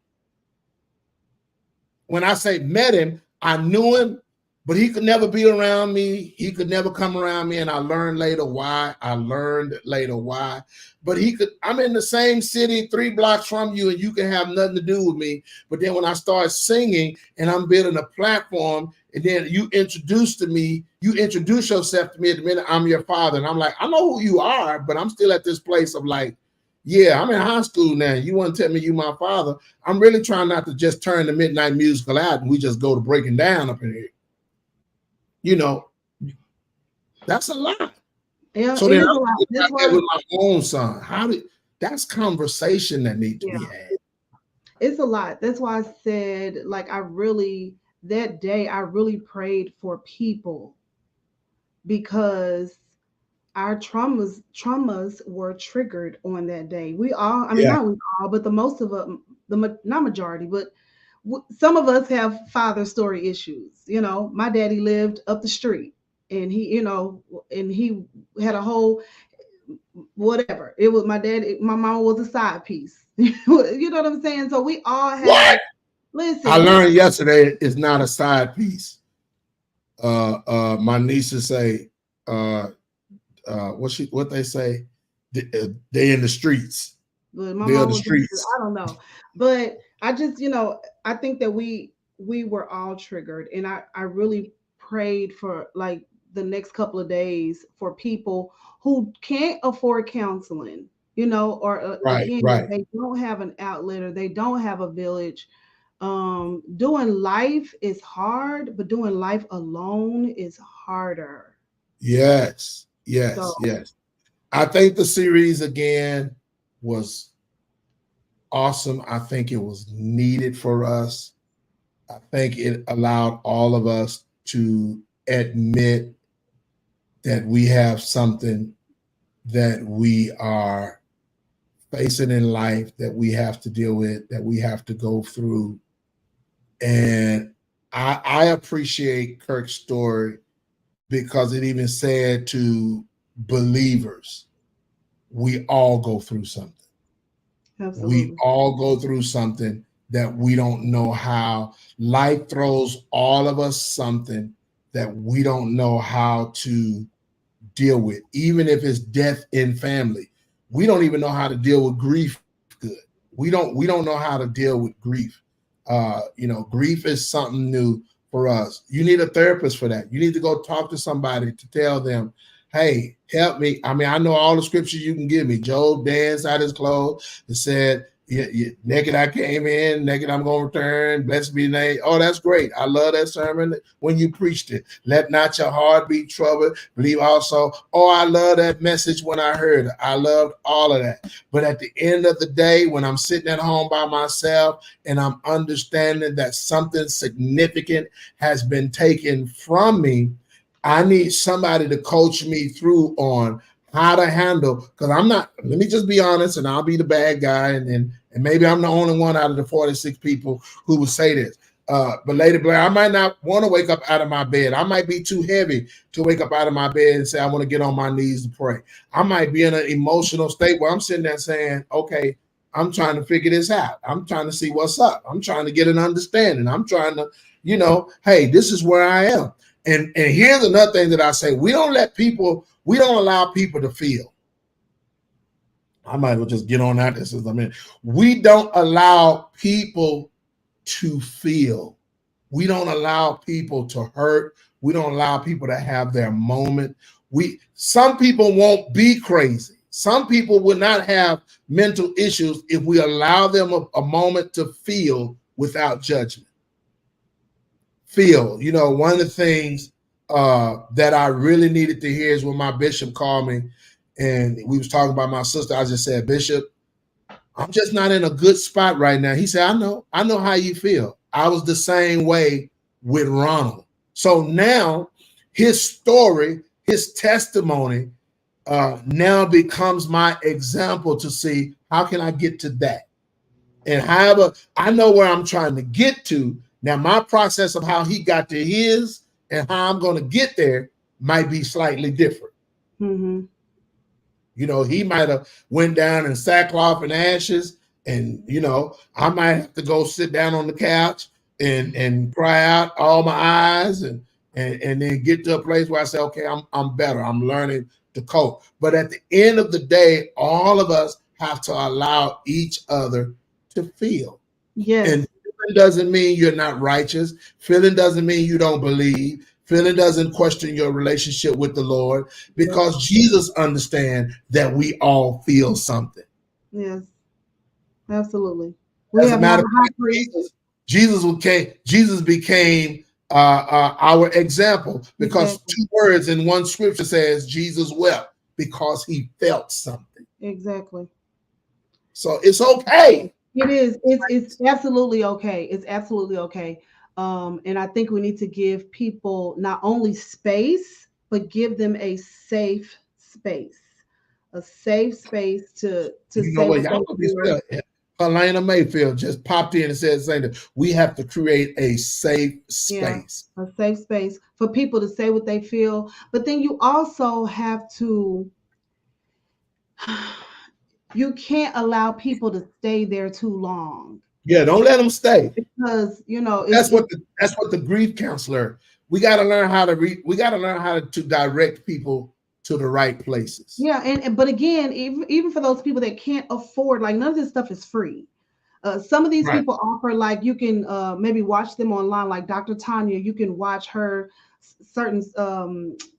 When I say met him, I knew him, but he could never be around me. He could never come around me. And I learned later why. But I'm in the same city, 3 blocks from you, and you can have nothing to do with me. But then when I start singing and I'm building a platform, and then you introduce yourself to me at the minute, I'm your father. And I'm like, I know who you are, but I'm still at this place of like, yeah, I'm in high school now. You want to tell me you my father? I'm really trying not to just turn the Midnight Musical out and we just go to breaking down up in here. That's a lot. Yeah, so then I'm with my own son. That's conversation that needs to be had. It's a lot. That's why I said, like, that day I really prayed for people, because our traumas were triggered on that day. We all, not we all, but the most of them, not majority, but some of us have father story issues. My daddy lived up the street, and he had a whole whatever. It was my dad. My mom was a side piece. You know what I'm saying? So we all have. What? Listen, I learned yesterday it's not a side piece. My nieces say, what they say, they in the streets. But my mom was streets. I don't know, but I just, I think that we were all triggered, and I really prayed for like the next couple of days for people who can't afford counseling, or again, they don't have an outlet or they don't have a village. Doing life is hard, but doing life alone is harder. Yes, So yes, yes. I think the series again was awesome. I think it was needed for us. I think it allowed all of us to admit that we have something that we are facing in life that we have to deal with, that we have to go through. And I appreciate Kirk's story because it even said to believers, we all go through something. We absolutely. all go through something that we don't know how. Life throws all of us something that we don't know how to deal with, even if it's death in family. We don't even know how to deal with grief good. We don't know how to deal with grief. Grief is something new for us. You need a therapist for that. You need to go talk to somebody to tell them, hey, help me. I mean, I know all the scriptures you can give me. Job danced out his clothes and said, naked I came in, naked I'm going to return. Blessed be the name. Oh, that's great. I love that sermon when you preached it. Let not your heart be troubled. Believe also. Oh, I love that message when I heard it. I loved all of that. But at the end of the day, when I'm sitting at home by myself and I'm understanding that something significant has been taken from me, I need somebody to coach me through on how to handle, because I'm not, let me just be honest, and I'll be the bad guy, and maybe I'm the only one out of the 46 people who would say this. But Lady Blair, I might not want to wake up out of my bed. I might be too heavy to wake up out of my bed and say, I want to get on my knees to pray. I might be in an emotional state where I'm sitting there saying, okay, I'm trying to figure this out. I'm trying to see what's up. I'm trying to get an understanding. I'm trying to, hey, this is where I am. And here's another thing that I say: we don't allow people to feel. I might as well just get on that. We don't allow people to feel. We don't allow people to hurt. We don't allow people to have their moment. Some people won't be crazy. Some people will not have mental issues if we allow them a moment to feel without judgment. Feel. One of the things that I really needed to hear is when my bishop called me and we was talking about my sister. I just said, Bishop, I'm just not in a good spot right now. He said, I know how you feel. I was the same way with Ronald. So now his story, his testimony now becomes my example to see how can I get to that. And however, I know where I'm trying to get to. Now, my process of how he got to his and how I'm going to get there might be slightly different. Mm-hmm. He might have went down in sackcloth and ashes, and I might have to go sit down on the couch and cry out all my eyes and then get to a place where I say, okay, I'm better. I'm learning to cope. But at the end of the day, all of us have to allow each other to feel. Yes. And feeling doesn't mean you're not righteous. Feeling doesn't mean you don't believe. Feeling doesn't question your relationship with the Lord, because Jesus understands that we all feel something. Yes, absolutely. As a matter of fact, Jesus became our example, because two words in one scripture says Jesus wept because he felt something. Exactly. So it's okay. It is. It's absolutely okay. It's absolutely okay. And I think we need to give people not only space, but give them a safe space. A safe space to say what they feel. Helena Mayfield just popped in and said the same thing. We have to create a safe space. Yeah, a safe space for people to say what they feel. But then you also have to, you can't allow people to stay there too long. Yeah, don't let them stay, because that's what the grief counselor. We got to learn how to direct people to the right places. Yeah, but again, even for those people that can't afford, like, none of this stuff is free. Some of these people offer, like, you can maybe watch them online, like Dr. Tanya. You can watch her certain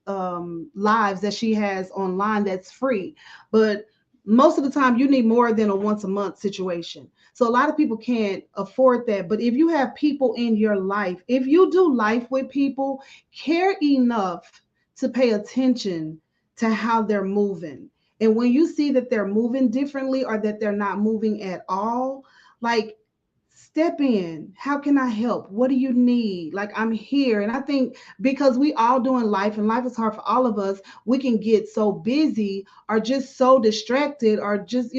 lives that she has online that's free. But most of the time you need more than a once a month situation. So a lot of people can't afford that. But if you have people in your life, if you do life with people, care enough to pay attention to how they're moving. And when you see that they're moving differently or that they're not moving at all, like step in. How can I help? What do you need? Like, I'm here. And I think because we all doing life and life is hard for all of us, we can get so busy or just so distracted or just,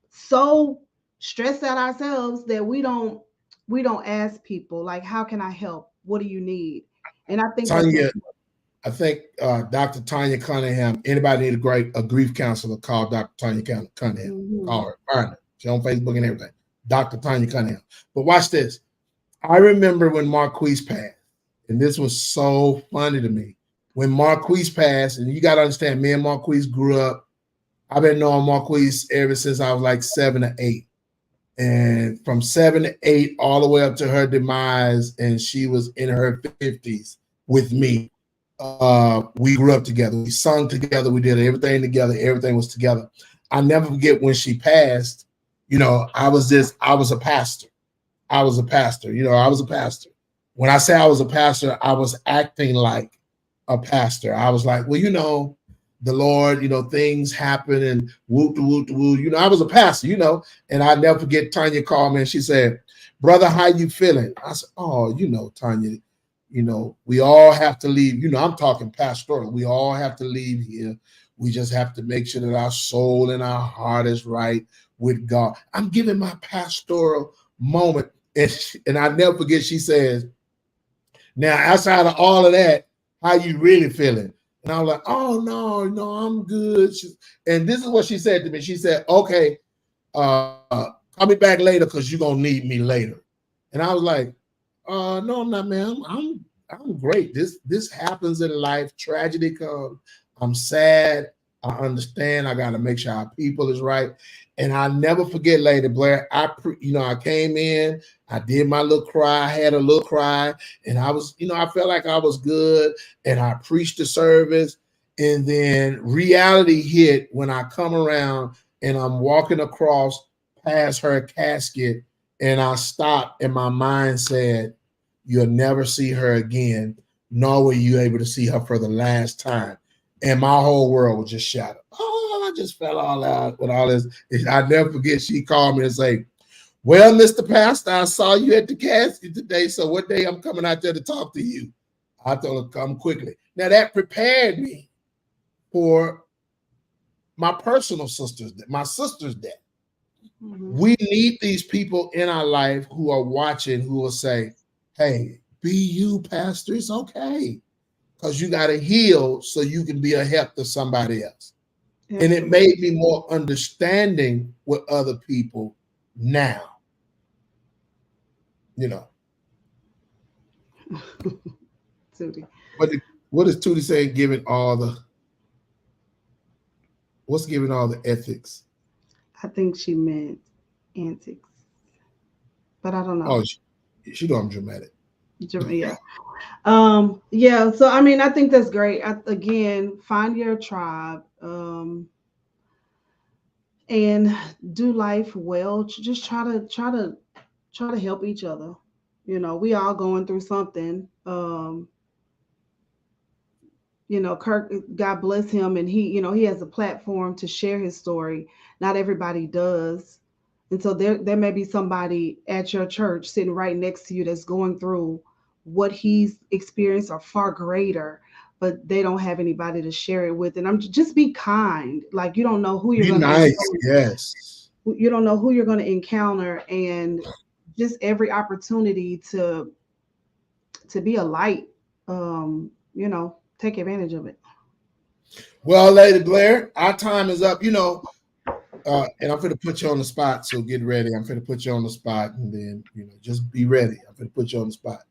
so stressed out ourselves that we don't ask people like, how can I help? What do you need? And I think that's Tanya, I think Dr. Tanya Cunningham, anybody need a grief counselor, call Dr. Tanya Cunningham. Mhm. Call her, find her. She's on Facebook and everything. Dr. Tanya Cunningham. But watch this. I remember when Marquise passed, and this was so funny to me. When Marquise passed, and you got to understand, me and Marquise grew up. I've been knowing Marquise ever since I was like 7 or 8. And from 7 to 8, all the way up to her demise, and she was in her 50s with me. We grew up together. We sung together. We did everything together. Everything was together. I never forget when she passed. I was a pastor. I was a pastor. I was a pastor. When I say I was a pastor, I was acting like a pastor. I was like, well, the Lord, things happen and whoop to whoop to whoop. I was a pastor, and I never forget Tanya called me and she said, brother, how you feeling? I said, oh, Tanya, we all have to leave. I'm talking pastoral. We all have to leave here. We just have to make sure that our soul and our heart is right with God. I'm giving my pastoral moment. And I never forget, she says, now, outside of all of that, how you really feeling? And I was like, oh, no, I'm good. And this is what she said to me. She said, okay, call me back later because you're going to need me later. And I was like, no, I'm not, man. I'm great. This happens in life. Tragedy comes. I'm sad. I understand. I got to make sure our people is right. And I'll never forget, Lady Blair, I came in, I did my little cry, I had a little cry, and I was, I felt like I was good, and I preached the service, and then reality hit when I come around and I'm walking across past her casket, and I stopped, and my mind said, you'll never see her again, nor were you able to see her for the last time. And my whole world was just shattered. Oh, I just fell all out with all this. I never forget, she called me and say, well, Mr. Pastor, I saw you at the casket today, so what day I'm coming out there to talk to you? I told her, come quickly. Now, that prepared me for my personal my sister's death. Mm-hmm. We need these people in our life who are watching, who will say, hey, be you, Pastor, it's okay. Because you got to heal so you can be a help to somebody else. Yeah. And it made me more understanding with other people now. Tootie. What is Tootie saying, what's giving all the ethics? I think she meant antics. But I don't know. Oh, she know I'm dramatic. Yeah. Yeah, so I mean, I think that's great. Again, find your tribe, and do life well. Just try to help each other. We all going through something. Kirk, God bless him, and he has a platform to share his story. Not everybody does. And so there may be somebody at your church sitting right next to you that's going through what he's experienced or far greater, but they don't have anybody to share it with. And I'm just be kind. Like, you don't know who you're going to encounter. Yes. You don't know who you're going to encounter, and just every opportunity to be a light, take advantage of it. Well, Lady Blair, our time is up. And I'm going to put you on the spot, so get ready. I'm going to put you on the spot, and then, just be ready. I'm going to put you on the spot.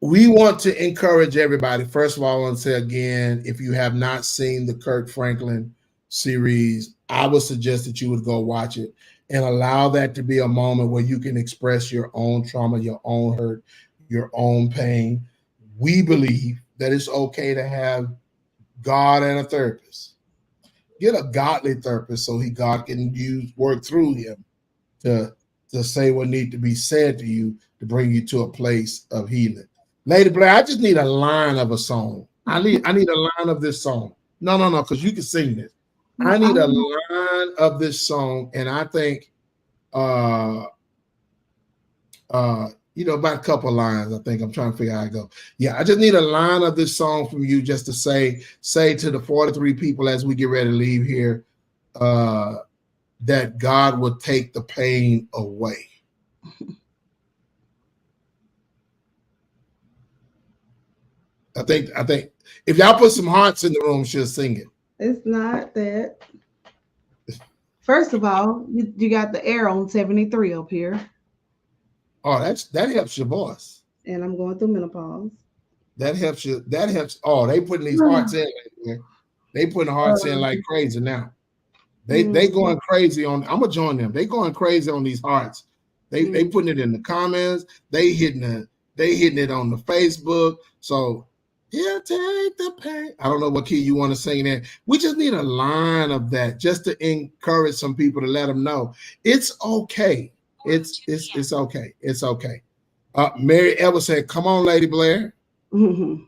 We want to encourage everybody. First of all, I want to say again, if you have not seen the Kirk Franklin series, I would suggest that you would go watch it and allow that to be a moment where you can express your own trauma, your own hurt, your own pain. We believe that it's okay to have God and a therapist. Get a godly therapist so God can work through him to say what needs to be said to you to bring you to a place of healing. Lady Blair, I just need a line of a song. I need a line of this song. No, because you can sing this. No, I need a line of this song, and I think about a couple of lines. I think I'm trying to figure out how to go. Yeah, I just need a line of this song from you just to say to the 43 people as we get ready to leave here, that God will take the pain away. I think if y'all put some hearts in the room, she'll sing it. It's not that. First of all, you got the air on 73 up here. Oh, that helps your voice. And I'm going through menopause. That helps you. That helps. Oh, they putting these hearts in. They putting hearts in like crazy now. They going crazy on. I'm gonna join them. They going crazy on these hearts. They putting it in the comments. They hitting it on the Facebook. So he'll take the pain. I don't know what key you want to sing there. We just need a line of that just to encourage some people to let them know it's okay. It's okay. It's okay. Mary Ever said, "Come on, Lady Blair." Mm-hmm.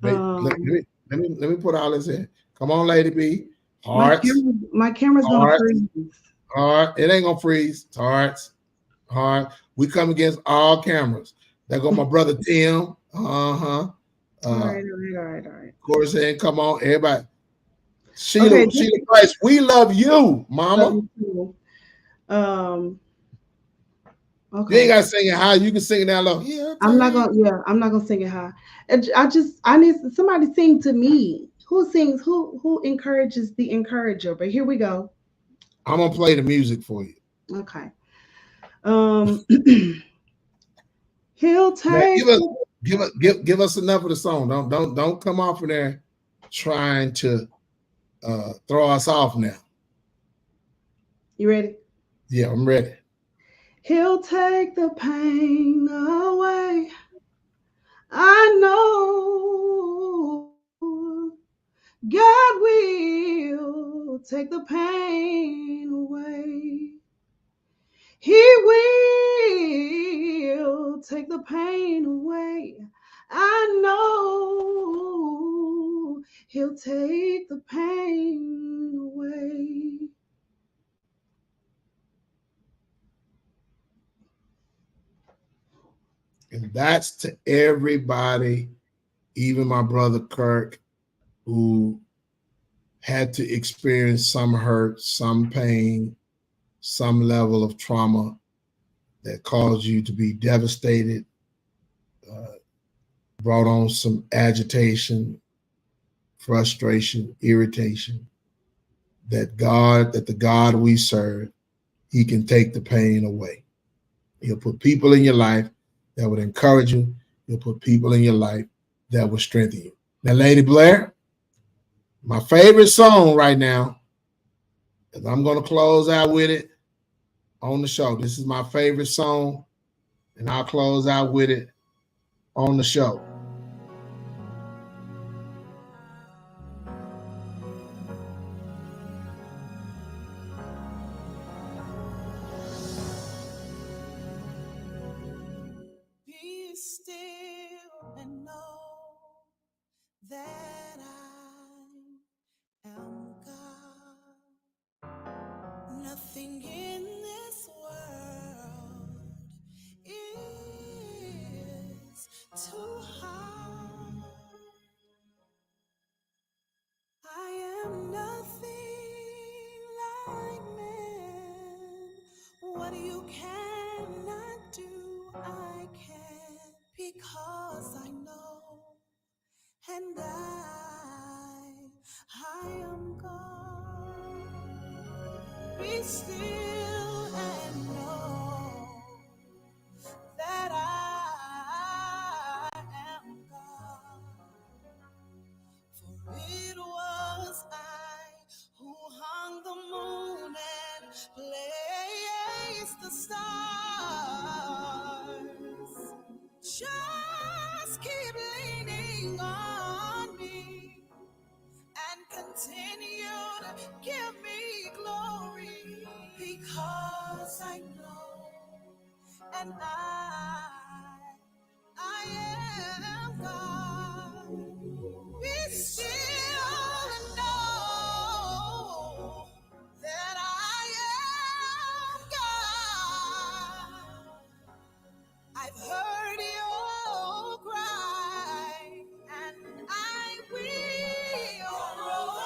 Let me put all this in. Come on, Lady B. Hearts. My camera's gonna freeze. Heart. It ain't gonna freeze. Hearts. Heart. We come against all cameras. There go my brother Tim. All right. Of course, saying, "Come on, everybody." Sheila Price, we love you, Mama. Okay. You ain't gotta sing it high. You can sing it down low. Yeah, I'm not gonna sing it high. I need somebody to sing to me. Who sings? Who encourages the encourager? But here we go. I'm gonna play the music for you. Okay. He'll take. Give us enough of the song. Don't come off of there trying to throw us off now. You ready? Yeah, I'm ready. He'll take the pain away. I know God will take the pain away. He will take the pain away. I know he'll take the pain away. And that's to everybody, even my brother Kirk, who had to experience some hurt, some pain, some level of trauma that caused you to be devastated, brought on some agitation, frustration, irritation. That the God we serve, he can take the pain away. He'll put people in your life that would encourage you. He'll put people in your life that will strengthen you. Now, Lady Blair, my favorite song right now, and I'm going to close out with it on the show. This is my favorite song, and I'll close out with it on the show. Be still and know that I am God. Nothing in this world is too hard. I am nothing like man. What you cannot do, I can, because I know, and I am God. Be still and know that I am God. For it was I who hung the moon and placed the stars. Just keep leaning on me. and I am God. Be still and know that I am God. I've heard your cry, and I will provide.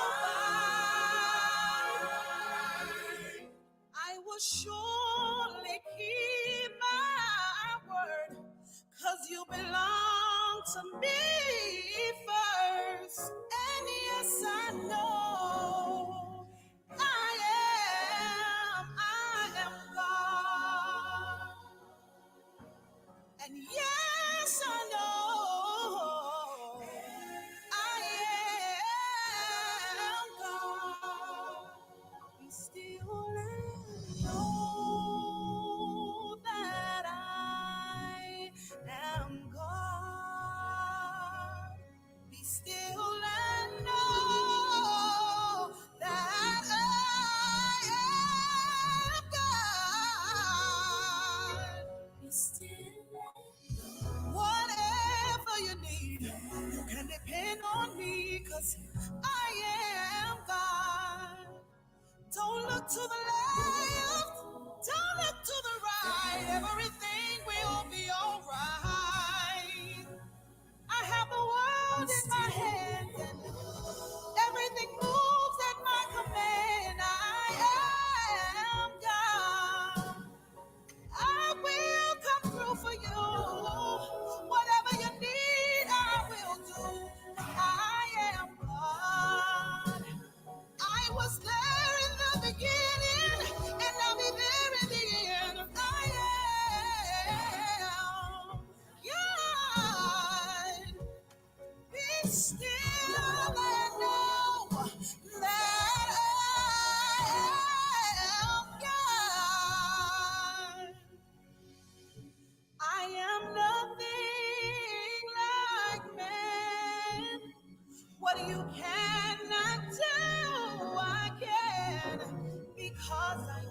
I will surely keep my word, 'cause you belong to me first. And yes, I know I am God. And yes, I know I am God. Be still and know that I am God. Be still and know that I am God. Be still. Whatever you need, you can depend on me, 'cause I am God. Don't look to the left, don't look to the right. Everything will be all right. I have the world in my hands, and everything moves at my command. I am God. I will come through for you. Whatever you need, I will do. I am God. I was there in the beginning, and I'll be there in the end. I am God. Be still and know that I am God. I am nothing like man. What you cannot do, I can, because I